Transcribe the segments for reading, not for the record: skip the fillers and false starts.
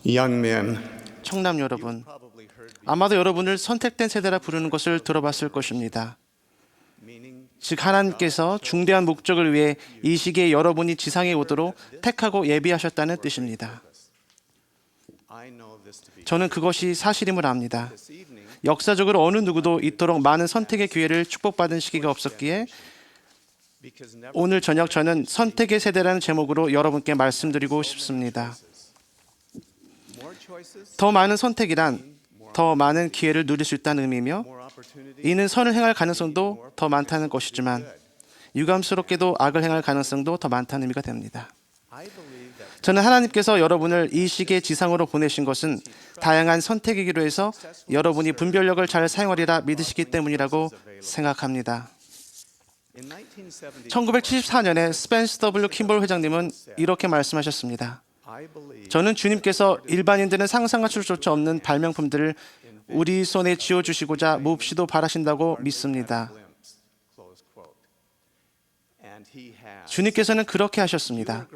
Young men, 청남 여러분, 아마도 여러분을 선택된 세대라 부르는 것을 들어봤을 것입니다. 즉 하나님께서 중대한 목적을 위해 이 시기에 여러분이 지상에 오도록 택하고 예비하셨다는 뜻입니다. 저는 그것이 사실임을 압니다. 역사적으로 어느 누구도 이토록 많은 선택의 기회를 축복받은 시기가 없었기에 오늘 저녁 저는 선택의 세대라는 제목으로 여러분께 말씀드리고 싶습니다. 더 많은 선택이란 더 많은 기회를 누릴 수 있다는 의미며 이는 선을 행할 가능성도 더 많다는 것이지만 유감스럽게도 악을 행할 가능성도 더 많다는 의미가 됩니다. 저는 하나님께서 여러분을 이 시기의 지상으로 보내신 것은 다양한 선택의 기로 해서 여러분이 분별력을 잘 사용하리라 믿으시기 때문이라고 생각합니다. 1974년에 스펜스 W. 킴볼 회장님은 이렇게 말씀하셨습니다. 저는 주님께서 일반인들은 상상할 수조차 없는 발명품들을 우리 손에 쥐어주시고자 몹시도 바라신다고 믿습니다. 주님께서는 그렇게 하셨습니다.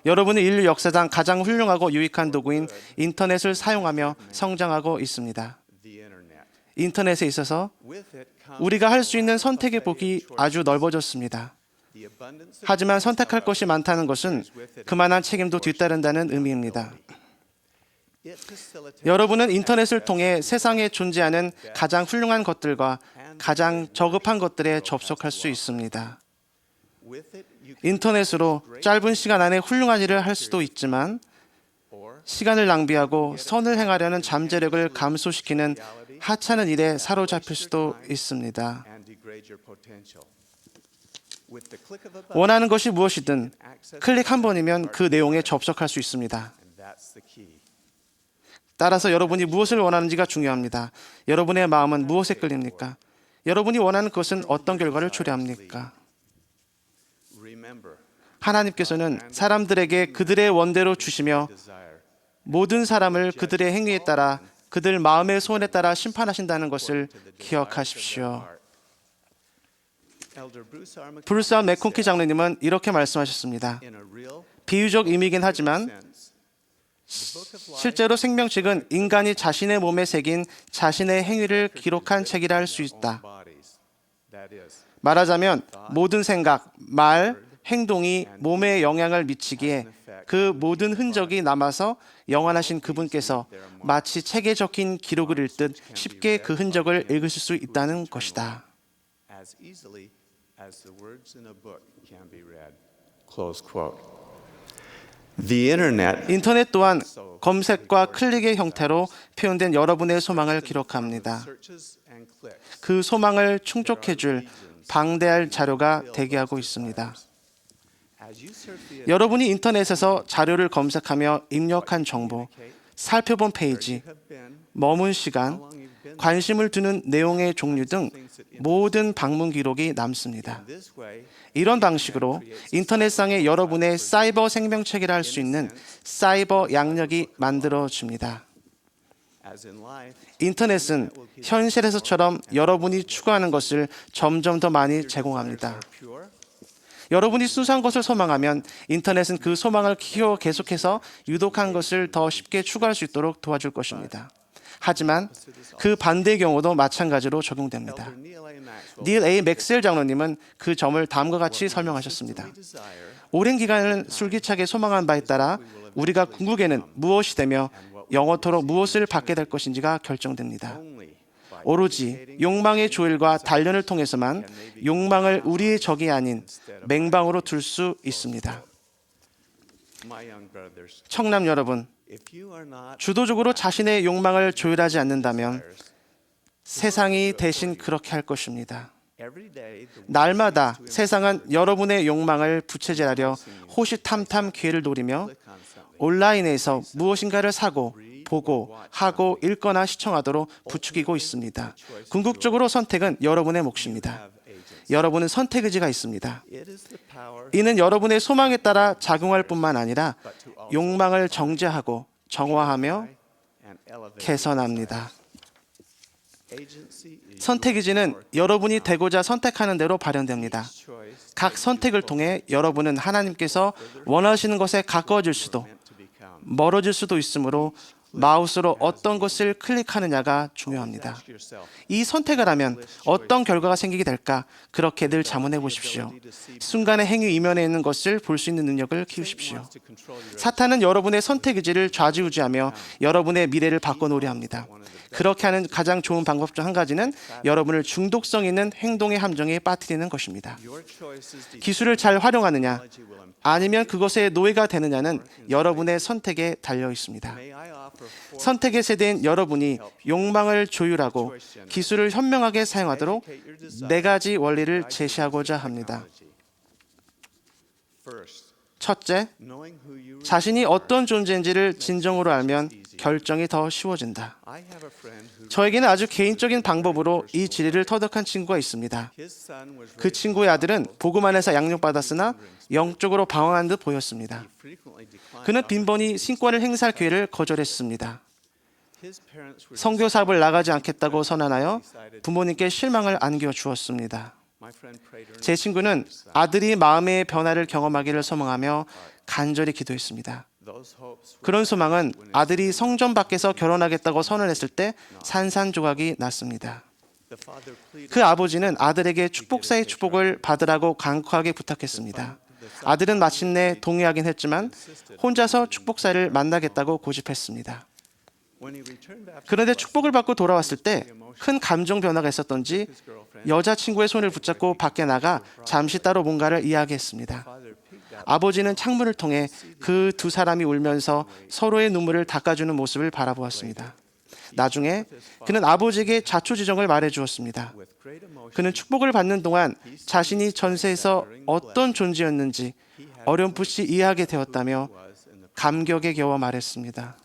여러분은 인류 역사상 가장 훌륭하고 유익한 도구인 인터넷을 사용하며 성장하고 있습니다. 인터넷에 있어서 우리가 할 수 있는 선택의 폭이 아주 넓어졌습니다. 하지만 선택할 것이 많다는 것은 그만한 책임도 뒤따른다는 의미입니다. 여러분은 인터넷을 통해 세상에 존재하는 가장 훌륭한 것들과 가장 저급한 것들에 접속할 수 있습니다. 인터넷으로 짧은 시간 안에 훌륭한 일을 할 수도 있지만 시간을 낭비하고 선을 행하려는 잠재력을 감소시키는 하찮은 일에 사로잡힐 수도 있습니다. 원하는 것이 무엇이든 클릭 한 번이면 그 내용에 접속할 수 있습니다. 따라서 여러분이 무엇을 원하는지가 중요합니다. 여러분의 마음은 무엇에 끌립니까? 여러분이 원하는 것은 어떤 결과를 초래합니까? 하나님께서는 사람들에게 그들의 원대로 주시며 모든 사람을 그들의 행위에 따라 그들 마음의 소원에 따라 심판하신다는 것을 기억하십시오. 브루스 R. 맥콘키 장로님은 이렇게 말씀하셨습니다. 비유적 의미이긴 하지만 실제로 생명책은 인간이 자신의 몸에 새긴 자신의 행위를 기록한 책이라 할 수 있다. 말하자면 모든 생각, 말, 행동이 몸에 영향을 미치기에 그 모든 흔적이 남아서 영원하신 그분께서 마치 책에 적힌 기록을 읽듯 쉽게 그 흔적을 읽으실 수 있다는 것이다. 인터넷 또한 검색과 클릭의 형태로 표현된 여러분의 소망을 기록합니다. 그 소망을 충족해줄 방대할 자료가 대기하고 있습니다. 여러분이 인터넷에서 자료를 검색하며 입력한 정보, 살펴본 페이지, 머문 시간, 관심을 두는 내용의 종류 등 모든 방문 기록이 남습니다. 이런 방식으로 인터넷상의 여러분의 사이버 생명책이라 할 수 있는 사이버 양력이 만들어집니다. 인터넷은 현실에서처럼 여러분이 추구하는 것을 점점 더 많이 제공합니다. 여러분이 순수한 것을 소망하면 인터넷은 그 소망을 키워 계속해서 유독한 것을 더 쉽게 추구할 수 있도록 도와줄 것입니다. 하지만 그 반대의 경우도 마찬가지로 적용됩니다. 닐 A. 맥스웰 장로님은 그 점을 다음과 같이 설명하셨습니다. 오랜 기간을 술기차게 소망한 바에 따라 우리가 궁극에는 무엇이 되며 영원토록 무엇을 받게 될 것인지가 결정됩니다. 오로지 욕망의 조율과 단련을 통해서만 욕망을 우리의 적이 아닌 맹방으로 둘 수 있습니다. 청남 여러분, 주도적으로 자신의 욕망을 조율하지 않는다면 세상이 대신 그렇게 할 것입니다. 날마다 세상은 여러분의 욕망을 부채질하려 호시탐탐 기회를 노리며 온라인에서 무엇인가를 사고 보고 하고 읽거나 시청하도록 부추기고 있습니다. 궁극적으로 선택은 여러분의 몫입니다. 여러분은 선택 의지가 있습니다. 이는 여러분의 소망에 따라 작용할 뿐만 아니라 욕망을 정죄하고 정화하며 개선합니다. 선택 의지는 여러분이 되고자 선택하는 대로 발현됩니다. 각 선택을 통해 여러분은 하나님께서 원하시는 것에 가까워질 수도 멀어질 수도 있으므로 마우스로 어떤 것을 클릭하느냐가 중요합니다. 이 선택을 하면 어떤 결과가 생기게 될까? 그렇게 늘 자문해 보십시오. 순간의 행위 이면에 있는 것을 볼 수 있는 능력을 키우십시오. 사탄은 여러분의 선택 의지를 좌지우지하며 여러분의 미래를 바꿔놓으려 합니다. 그렇게 하는 가장 좋은 방법 중 한 가지는 여러분을 중독성 있는 행동의 함정에 빠뜨리는 것입니다. 기술을 잘 활용하느냐, 아니면 그것의 노예가 되느냐는 여러분의 선택에 달려 있습니다. 선택의 세대인 여러분이 욕망을 조율하고 기술을 현명하게 사용하도록 4가지 원리를 제시하고자 합니다. 첫째, 자신이 어떤 존재인지를 진정으로 알면 결정이 더 쉬워진다. 저에게는 아주 개인적인 방법으로 이 진리를 터득한 친구가 있습니다. 그 친구의 아들은 복음 안에서 양육받았으나 영적으로 방황한 듯 보였습니다. 그는 빈번히 신권을 행사할 기회를 거절했습니다. 선교 사업을 나가지 않겠다고 선언하여 부모님께 실망을 안겨주었습니다. 제 친구는 아들이 마음의 변화를 경험하기를 소망하며 간절히 기도했습니다. 그런 소망은 아들이 성전 밖에서 결혼하겠다고 선언했을 때 산산조각이 났습니다. 그 아버지는 아들에게 축복사의 축복을 받으라고 간곡하게 부탁했습니다. 아들은 마침내 동의하긴 했지만 혼자서 축복사를 만나겠다고 고집했습니다. 그런데 축복을 받고 돌아왔을 때 큰 감정 변화가 있었던지 여자친구의 손을 붙잡고 밖에 나가 잠시 따로 뭔가를 이야기했습니다. 아버지는 창문을 통해 그 2사람이 울면서 서로의 눈물을 닦아주는 모습을 바라보았습니다. 나중에 그는 아버지에게 자초지종을 말해주었습니다. 그는 축복을 받는 동안 자신이 전세에서 어떤 존재였는지 어렴풋이 이해하게 되었다며 감격에 겨워 말했습니다.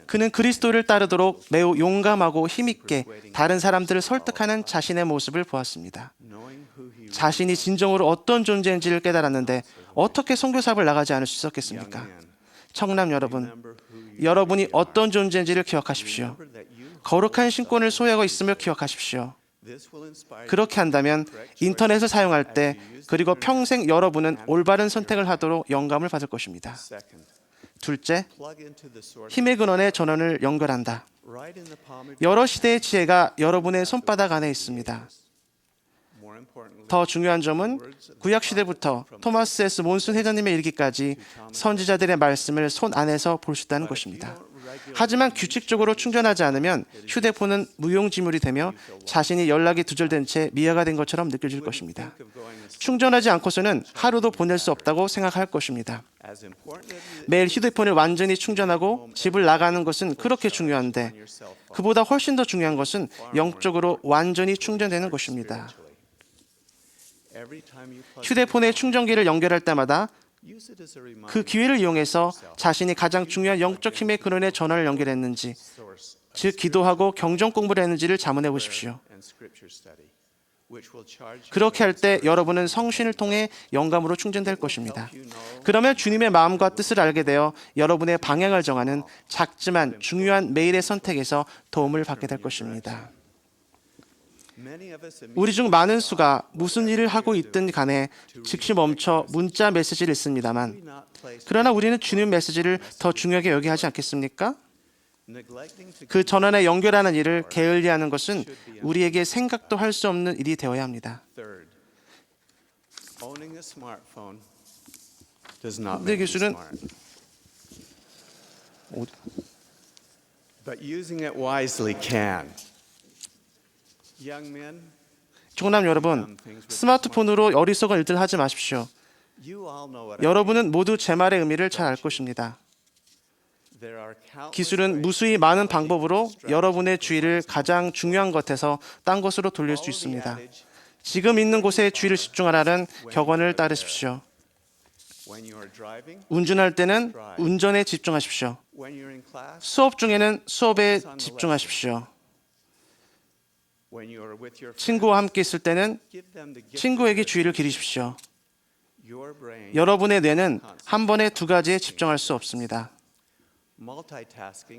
그는 그리스도를 따르도록 매우 용감하고 힘있게 다른 사람들을 설득하는 자신의 모습을 보았습니다. 자신이 진정으로 어떤 존재인지를 깨달았는데 어떻게 선교 사업을 나가지 않을 수 있었겠습니까? 청남 여러분, 여러분이 어떤 존재인지를 기억하십시오. 거룩한 신권을 소유하고 있음을 기억하십시오. 그렇게 한다면 인터넷을 사용할 때 그리고 평생 여러분은 올바른 선택을 하도록 영감을 받을 것입니다. 둘째, 힘의 근원의 전원을 연결한다. 여러 시대의 지혜가 여러분의 손바닥 안에 있습니다. 더 중요한 점은 구약 시대부터 토마스 S. 몬슨 회장님의 일기까지 선지자들의 말씀을 손 안에서 볼 수 있다는 것입니다. 하지만 규칙적으로 충전하지 않으면 휴대폰은 무용지물이 되며 자신이 연락이 두절된 채 미아가 된 것처럼 느껴질 것입니다. 충전하지 않고서는 하루도 보낼 수 없다고 생각할 것입니다. 매일 휴대폰을 완전히 충전하고 집을 나가는 것은 그렇게 중요한데 그보다 훨씬 더 중요한 것은 영적으로 완전히 충전되는 것입니다. 휴대폰에 충전기를 연결할 때마다 그 기회를 이용해서 자신이 가장 중요한 영적 힘의 근원에 전원을 연결했는지, 즉 기도하고 경전 공부를 했는지를 자문해 보십시오. 그렇게 할 때 여러분은 성신을 통해 영감으로 충전될 것입니다. 그러면 주님의 마음과 뜻을 알게 되어 여러분의 방향을 정하는 작지만 중요한 매일의 선택에서 도움을 받게 될 것입니다. 우리 중 많은 수가 무슨 일을 하고 있든 간에 즉시 멈춰 문자 메시지를 읽습니다만 그러나 우리는 주님 메시지를 더 중요하게 여겨야 하지 않겠습니까? 그 전원에 연결하는 일을 게을리하는 것은 우리에게 생각도 할 수 없는 일이 되어야 합니다. 네, 기술은 총남 여러분, 스마트폰으로 어리석은 일들 하지 마십시오. 여러분은 모두 제 말의 의미를 잘 알 것입니다. 기술은 무수히 많은 방법으로 여러분의 주의를 가장 중요한 것에서 딴 것으로 돌릴 수 있습니다. 지금 있는 곳에 주의를 집중하라는 격언을 따르십시오. 운전할 때는 운전에 집중하십시오. 수업 중에는 수업에 집중하십시오. 친구와 함께 있을 때는 친구에게 주의를 기르십시오. 여러분의 뇌는 한 번에 2가지에 집중할 수 없습니다.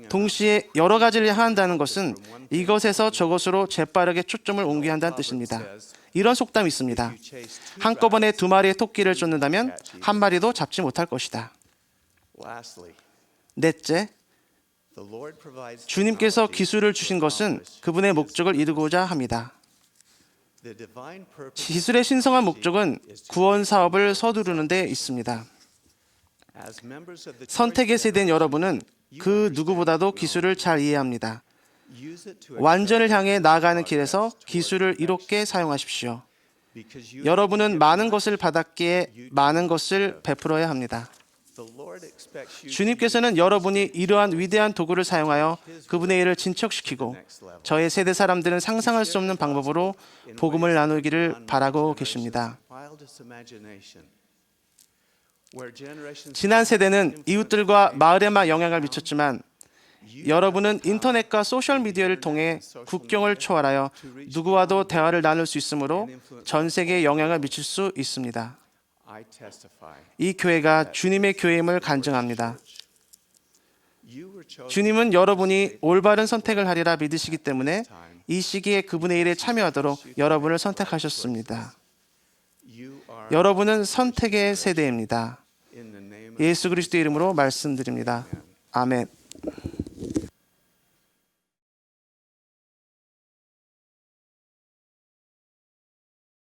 동시에 여러 가지를 한다는 것은 이것에서 저것으로 재빠르게 초점을 옮겨야 한다는 뜻입니다. 이런 속담이 있습니다. 한꺼번에 2마리의 토끼를 쫓는다면 한 마리도 잡지 못할 것이다. 넷째, 주님께서 기술을 주신 것은 그분의 목적을 이루고자 합니다. 기술의 신성한 목적은 구원 사업을 서두르는 데 있습니다. 선택의 세대인 여러분은 그 누구보다도 기술을 잘 이해합니다. 완전을 향해 나아가는 길에서 기술을 이롭게 사용하십시오. 여러분은 많은 것을 받았기에 많은 것을 베풀어야 합니다. 주님께서는 여러분이 이러한 위대한 도구를 사용하여 그분의 일을 진척시키고 저의 세대 사람들은 상상할 수 없는 방법으로 복음을 나누기를 바라고 계십니다. 지난 세대는 이웃들과 마을에만 영향을 미쳤지만 여러분은 인터넷과 소셜미디어를 통해 국경을 초월하여 누구와도 대화를 나눌 수 있으므로 전 세계에 영향을 미칠 수 있습니다. 이 교회가 주님의 교회임을 간증합니다. 주님은 여러분이 올바른 선택을 하리라 믿으시기 때문에 이 시기에 그분의 일에 참여하도록 여러분을 선택하셨습니다. 여러분은 선택의 세대입니다. 예수 그리스도의 이름으로 말씀드립니다. 아멘.